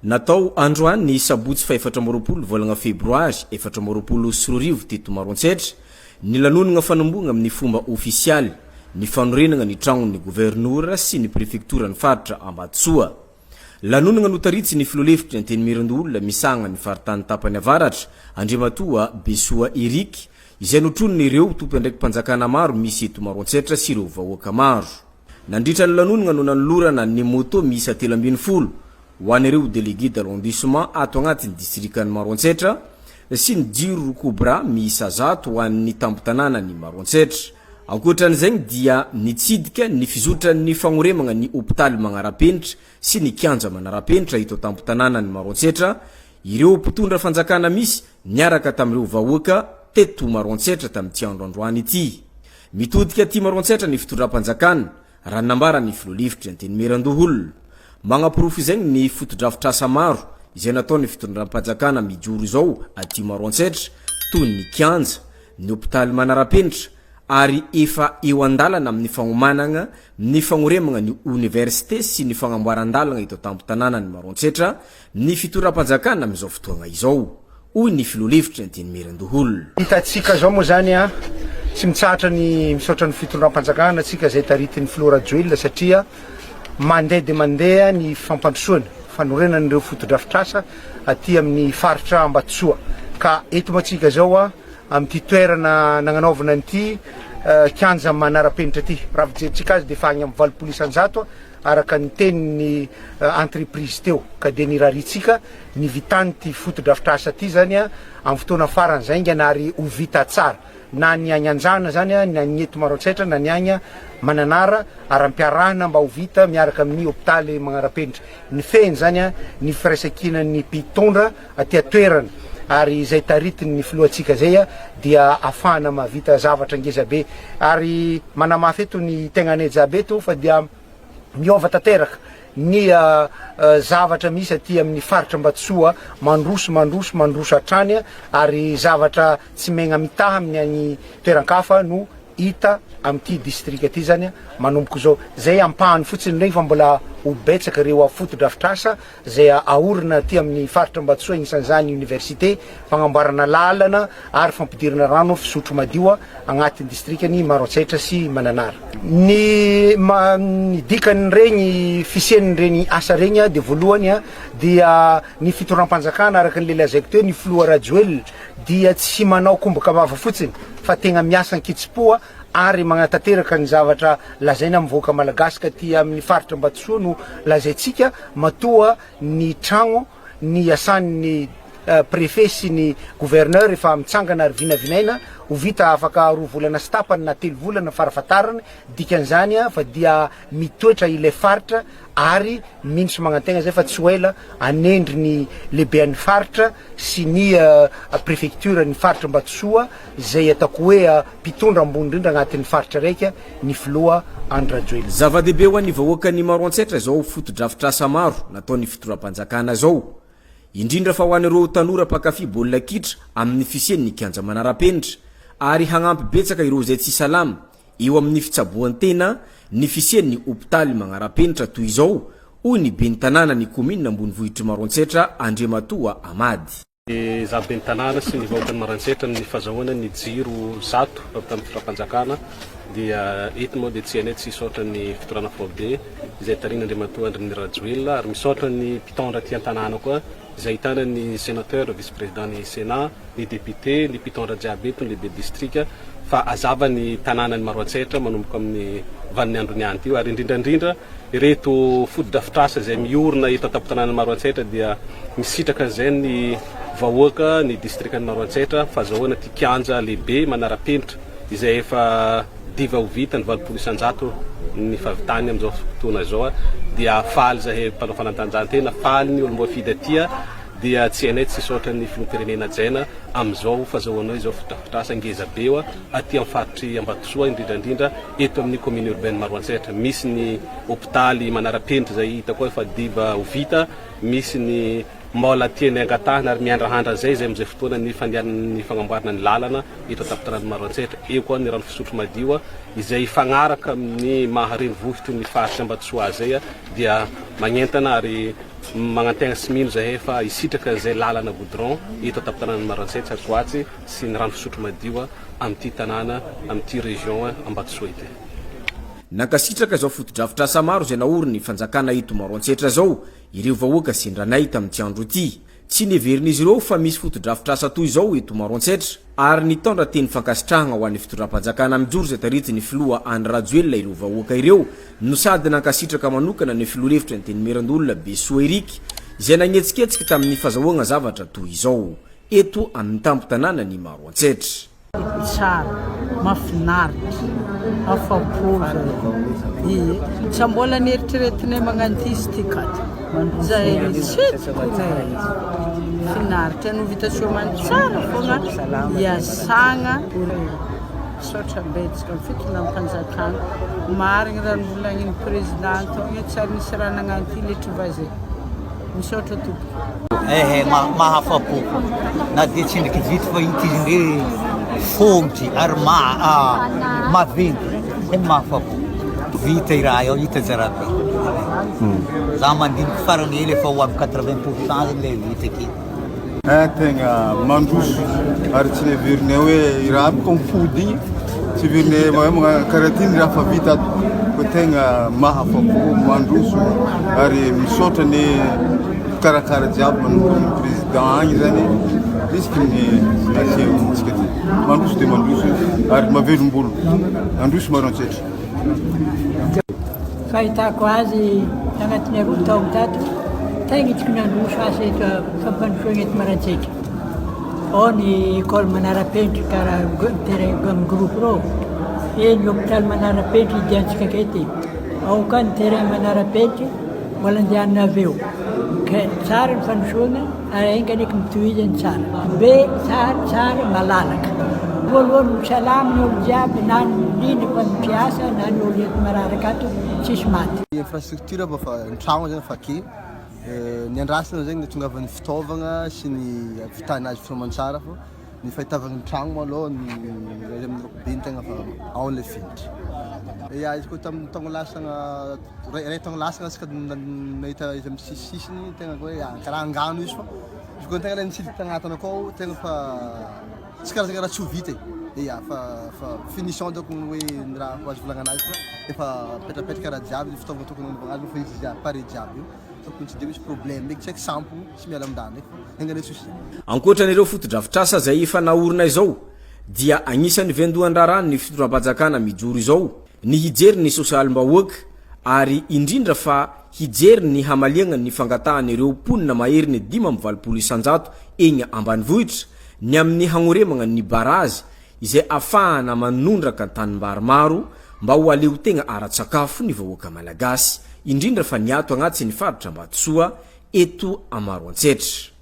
Natao androany ny sabotsy fa 4 volana febroary 2024 teto Maroantsetra ny lanonana fanomboagna amin'ny fomba ofisialy ny fanorenana ny tranon'ny Governora sy ny Prefektora ny Faritra Ambatosoa. Lanonana notaritsy ny filolefitra Antenimierandoholona misagna ny faritany tapany avaratra Ambatosoa BESOA Erick izay notroniny ireo Tompon'andraikitra maro misy eto Maroantsetra sy ireo vahoaka maro. Nandritra ny lanonana no nanolorana ny moto miisa 30 hoan'ny ireo délégué d'arrondissement ato anatin'ny Distrikan'ny Maroantsetra sy ny jiro kobra miisa 100 hoan'ny Tompon'andraikitra Maroantsetra. Ankoatran'izay dia nitsidika ny fizotran'ny fanoremagna ny hôpitaly manara-penitra sy ny kianja manara-penitra ito Tompon'andraikitra Maroantsetra ireo mpitondra fanjakana misy niaraka tamin'ireo vahoaka teto Maroantsetra tamin'ity androandroany ity. Mitodika ty Maroantsetra ny fitondram-panjakana raha nambara ny filolefitra Antenimierandoholona. Magnaporofo izay ny fotodrafitrasa maro izay nataony fitondram-panjakana mijoro izao aty Maroantsetra toy ny kianja, ny hôpitaly manara-penitra ary efa eo andalana amin'ny fagnomanagna ny fagnoremagna ny université sy ny fagnamboaran-dalagna ito Tompon'andraikitra Maroantsetra ny fitondram-panjakana amin'izao fotoagna izao. Hoy ny filolefitra Antenimierandoholona. Hitatsika zao moa zany tsy mitsahatra ny misaotra ny fitondram-panjakana atsika zay taritin'ny Flora Joel satria mandeha de mandeha ny fampandrosoana fanorenana ireo fotodrafitrasa aty amin'ny faritra Ambatosoa ka eto matsika zao amin'ty toerana nagnanaovana an'ity kianja manara-penitra ty raha fijeritsika azy de fa agny amin'ny 20 araka ny tenin'ny entreprise teo ka de niraritsika ny vitany ty fotodrafitrasa ty zany amin'ny fotoana farany zaingana ary ho vita tsara na ny agny anjana zany na ny eto Maroantsetra na ny agny mananara aram-piarahana mba ho vita miaraka amin'ny hôpitaly manara-penitra ny feny zany ny firaisakinan'ny mpitondra aty atoerana ary izay taritin'ny filohantsika zay dia afahana mahavita zavatra ngezabe ary manamafy eto ny tegnane jabeto fa dia miova tanteraka ny zavatra misy aty amin'ny faritra Ambatosoa mandroso hatrany ary zavatra tsy megna mitaha amin'ny any toeran-kafa no hita amin'ty distrika ty zany manomboko zao zay ampahany fotsiny regny fa mbola ho betsaka ireo fotodrafitrasa zay aorina aty amin'ny faritra Ambatosoa ignisan'izany université fagnamboarana lalana ary fampidirana rano fisotro madio agnatin'ny distrikany Maroantsetra sy Mananara. Ny dikany regny fisian'ny regny asa regny de voalohany dia ny fitondram-panjakana araka ny lazaiko teo ny Flora Joel dia tsy manao kombaka mava fotsiny fa tegna miasa ankitsipoa ary magnatanteraka ny zavatra lazaina mivoaka malagasy ka ty amin'ny faritra Ambatosoa no lazaitsika matoa ny trano ny asan'ny préfet sy ny gouverneur efa mitsangana ary vinavinaina ho vita afaka 2 volana sy tapany na 3 volana farafatarany dikan'izany fa dia mitoetra ilay faritra ary minitry magnantegna zay fa tsy hoela anendry ny lehiben'ny faritra sy ny prefektura ny faritra Ambatosoa zay atako hoe mpitondra ambony indrindra agnatin'ny faritra raika ny filoha Andra Joel. Zava-dehibe ho an'ny vahoakan'ny Maroantsetra zao fotodrafitrasa maro nataony fitondram-panjakana zao. Indrindra fa ho an'ireo tanora mpakafy baolina kitra amin'ny fisian'ny kianja manara-penitra ary hagnampy betsaka ireo zay tsy salama eo amin'ny fitsaboan-tena ny fisian'ny hôpitaly manara-penitra toy izao hoy ny Ben'ny Tanana ny commune ambonivohitra Maroantsetra Ambatosoa Amady. Za Ben'ny Tanana sy ny vahoakan'ny Maroantsetra ny fazahoana ny jiro 100 tamin'ny fitondram-panjakana dia eto moa dia tsy hainay tsy misaotra ny fitorana FOMBA izay tarina Antenimierandoholona Joel ary misaotra ny mpitondra aty an-tanàna koa izay ahitana ny sénateur vice-président ny Sénat, ny député, ny mpitondra jiaby eto ny Lehiben'ny Distrika fa azava ny tanànan'ny Maroantsetra manomboka amin'ny vanin'ny andro niany ty ary indrindrandrindra ireto fotodrafitrasa izay miorina eto an-tampontanànan'ny Maroantsetra dia misitraka izay ny vahoaka ny distrikan'ny Maroantsetra fazahoana ty kianja lehibe manara-penitra izay efa diva ho vita ny 20 ny fahavitany amin'izao fotoana zao dia faly zahay mpanao fanatanjahantena faly ny olomboa fidatia dia tsy hainay tsy misaotra ny filoham-pirenena jaina amin'izao fazahoana izao fotodrafitrasa ngezabe aty amin'ny faritry Ambatosoa indrindrandrindra eto amin'ny Commune Urbaine Maroantsetra misy ny hôpitaly manara-penitra zay hita koa efa diva ho vita misy ny mbola tiany angatahana ary miandrahandra zay amizay fotoana ny fandianany fagnamboarana ny lalana eto Tompon'andraikitra Maroantsetra eo koa ny rano fisotro madio izay fagnaraka amin'ny mahareny vohitry ny faritra Ambatosoa zay dia magnentana ary magnategna sy mino zay efa isitraka zay lalana goudron eto Tompon'andraikitra Maroantsetra Zoatsy sy ny rano fisotro madio amin'ity tanàna amin'ity région Ambatosoa ity. Nankasitraka zao fotodrafitrasa maro zay naoriny fanjakana eto Maroantsetra zao ireo vahoaka sendranay tamin'ity andro ity. Tsy neverin'izy ireo fa misy fotodrafitrasa toy zao eto Maroantsetra ary nitondra teny fankasitrahana ho an'ny fitondram-panjakana mijoro zay tarity ny filoha Andry Rajoelina ireo vahoaka ireo no sady nankasitraka manokana ny filoham-hevitra Antenimierandoholona BESOA Erick izay nagnetsiketsika tamin'ny fahazahoana zavatra toy izao eto amin'ny Tompon'andraikitra Maroantsetra. Tsara, mahafinaritra, afa-po tsy mbola nieritreretinay magnano ity kato zay tsetsiko finaritra no vita somany tsara foana iasagna misaotra betsaka ny fitondram-panjakana marigny raha novolagnin'ny présidente igny tsara nisy raha nagnano ity letry vazay misaotra tompoko mahafa-po na dia tsindriky vita fa itizindre fongitry ary maventy mahafa-po vita i raha io hita tsara be za mandiniky farany hely efa ho amin'ny 80% le vita aky tegna mandroso ary tsy neverinay hoe i raha aby comme fody igny tsy verinay magnano karaha ty ny raha fa vita ato fa tegna mahafa-po mandroso ary misaotra ny karakara jiaby manomboka ny président agny zany risky ny asehotsika ty mandroso dia mandroso ary mavelombolo androso Maroantsetra. Fahitako azy agnatin'ny roa taogno tato tegna itako nandroso azy eto fampandrosoagna eto Maroantsetra. Ao ny école manara-penitra karaha terrain groupe rô eny hôpital manara-penitra idiantsika akety ao koa ny terrain manara-penitra mbola andehanana aveo ka tsara ny fandrosoagna ary enganeky mitohizany tsara be tsara malalaka voalohany misalama ny olo jiaby na nindrindra fa mipiasa na ny olo eto mararaka ato tsisy maty. Infrastructure fa ny trano zany fa ake ny andrasana zegny tongavan'ny fitaovagna sy ny vitana azy fitoman-tsara fa ny fahitavagna ny trano malôha ny amin'ny rokobe tegna fa ao le finitra. Ya izy koa tamin'ny taogno lasagna ray taogno lasagna asika nahita izy amin'ny sisisiny tegna hoe karaha angano izy fa izy koa tegna le nitsidika tagnatiny akao tegna fa tsy karazagna raha tsy ho vita ya fa finition donc hoe ny raha ho azo volagna anazy fa efa petrapetraka raha jiaby fitaovagna tokony anaovagna azy fa izy jiaby pare jiaby io tokony tsy dia misy problème meky tsy haiko sampony tsy miala amindany engane souci. Ankoatran'ireo fotodrafitrasa zay efa naorina izao dia agnisan'ny vendohan-drarano ny fitondram-panjakana mijoro izao ny hijery ny sosialim-bahoaka ary indrindra fa hijery ny hamaliagna ny fangatahana ireo mponina maheriny 520 isanjato eny ambanivohitra ny amin'ny hagnoremagna ny barazy izay afahana manondraka tanimbary maro mba ho aleo tegna ara-tsakafo ny vahoaka malagasy indrindra fa niato agnaty ny faritra Ambatosoa eto Maroantsetra.